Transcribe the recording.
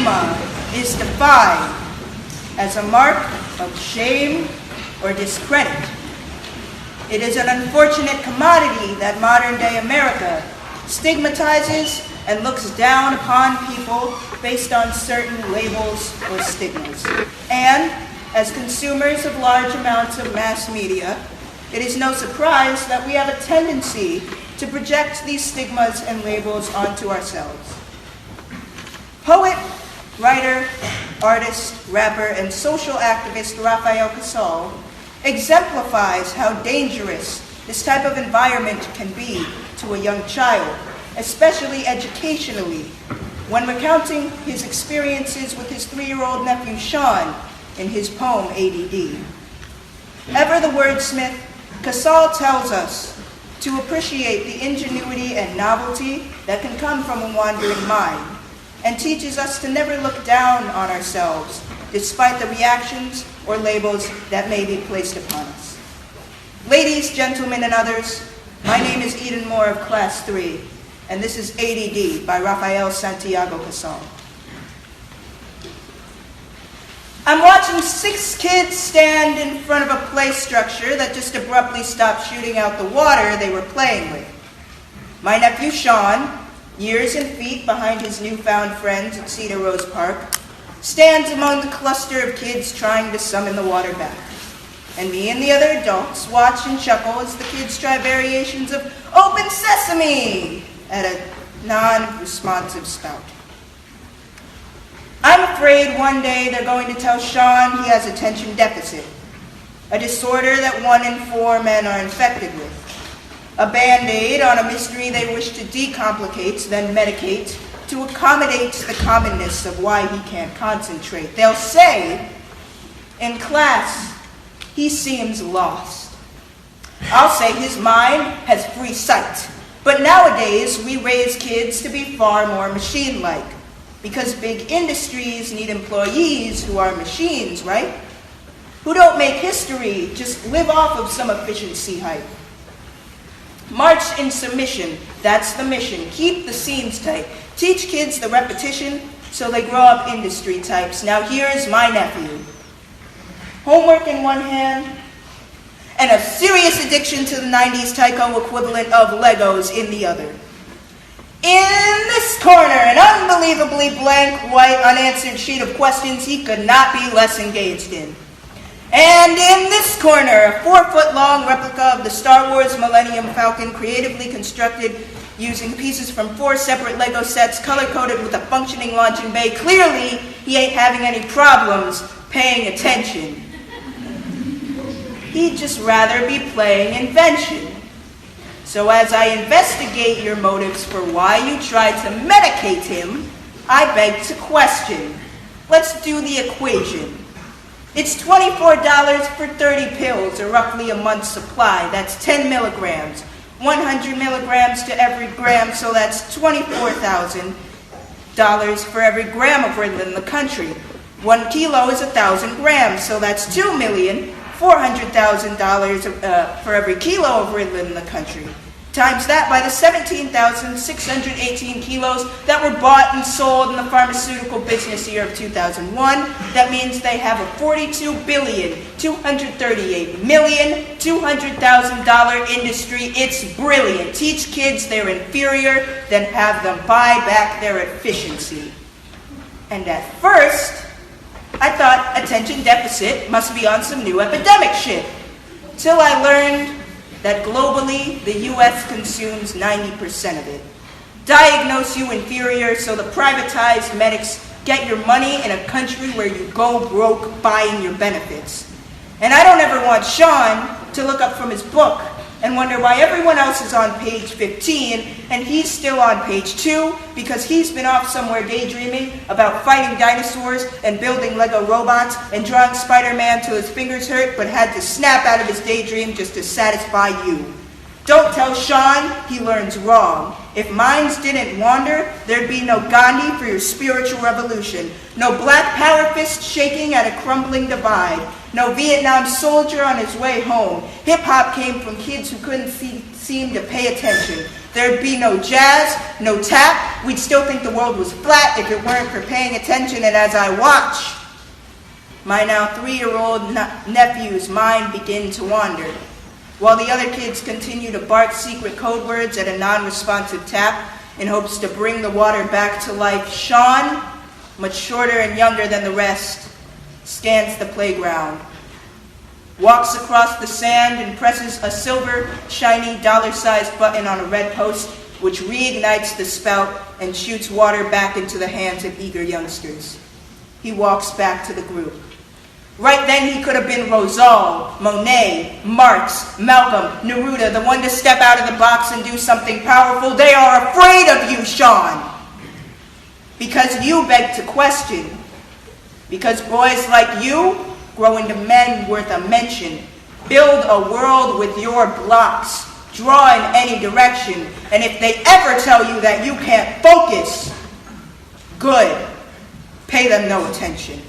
stigma is defined as a mark of shame or discredit. It is an unfortunate commodity that modern-day America stigmatizes and looks down upon people based on certain labels or stigmas. And as consumers of large amounts of mass media, it is no surprise that we have a tendency to project these stigmas and labels onto ourselves. Poet, writer, artist, rapper, and social activist Rafael Casal exemplifies how dangerous this type of environment can be to a young child, especially educationally, when recounting his experiences with his 3-year-old nephew Sean in his poem ADD. Ever the wordsmith, Casal tells us to appreciate the ingenuity and novelty that can come from a wandering mind, and teaches us to never look down on ourselves despite the reactions or labels that may be placed upon us. Ladies, gentlemen, and others, my name is Eden Moore of Class 3, and this is ADD by Rafael Santiago Casal. I'm watching 6 kids stand in front of a play structure that just abruptly stopped shooting out the water they were playing with. My nephew Sean, years and feet behind his newfound friends at Cedar Rose Park, stands among the cluster of kids trying to summon the water back. And me and the other adults watch and chuckle as the kids try variations of Open Sesame at a non-responsive spout. I'm afraid one day they're going to tell Sean he has attention deficit, a disorder that 1 in 4 men are infected with, a Band-Aid on a mystery they wish to decomplicate, then medicate, to accommodate the commonness of why he can't concentrate. They'll say, in class, he seems lost. I'll say his mind has free sight. But nowadays, we raise kids to be far more machine-like, because big industries need employees who are machines, right? Who don't make history, just live off of some efficiency hype. March in submission, that's the mission. Keep the scenes tight. Teach kids the repetition so they grow up industry types. Now here's my nephew. Homework in one hand, and a serious addiction to the 90s Tyco equivalent of Legos in the other. In this corner, an unbelievably blank, white, unanswered sheet of questions he could not be less engaged in. And in this corner, a 4-foot-long replica of the Star Wars Millennium Falcon, creatively constructed using pieces from 4 separate Lego sets, color-coded with a functioning launching bay. Clearly, he ain't having any problems paying attention. He'd just rather be playing invention. So as I investigate your motives for why you tried to medicate him, I beg to question. Let's do the equation. It's $24 for 30 pills, or roughly a month's supply. That's 10 milligrams. 100 milligrams to every gram, so that's $24,000 for every gram of Ritalin in the country. 1 kilo is 1,000 grams, so that's $2,400,000 for every kilo of Ritalin in the country. Times that by the 17,618 kilos that were bought and sold in the pharmaceutical business year of 2001. That means they have a $42,238,200,000 industry. It's brilliant. Teach kids they're inferior, then have them buy back their efficiency. And at first, I thought attention deficit must be on some new epidemic shit. Till I learned that globally, the U.S. consumes 90% of it. Diagnose you inferior so the privatized medics get your money in a country where you go broke buying your benefits. And I don't ever want Sean to look up from his book and wonder why everyone else is on page 15 and he's still on page 2 because he's been off somewhere daydreaming about fighting dinosaurs and building Lego robots and drawing Spider-Man till his fingers hurt but had to snap out of his daydream just to satisfy you. Don't tell Sean he learns wrong. If minds didn't wander, there'd be no Gandhi for your spiritual revolution, no black power fist shaking at a crumbling divide, no Vietnam soldier on his way home. Hip-hop came from kids who couldn't seem to pay attention. There'd be no jazz, no tap. We'd still think the world was flat if it weren't for paying attention. And as I watch, my now 3-year-old nephew's mind begin to wander, while the other kids continue to bark secret code words at a non-responsive tap in hopes to bring the water back to life. Sean, much shorter and younger than the rest, scans the playground, walks across the sand and presses a silver, shiny, dollar-sized button on a red post, which reignites the spout and shoots water back into the hands of eager youngsters. He walks back to the group. Right then he could have been Rosal, Monet, Marx, Malcolm, Neruda, the one to step out of the box and do something powerful. They are afraid of you, Sean, because you beg to question, because boys like you grow into men worth a mention. Build a world with your blocks. Draw in any direction. And if they ever tell you that you can't focus, good. Pay them no attention.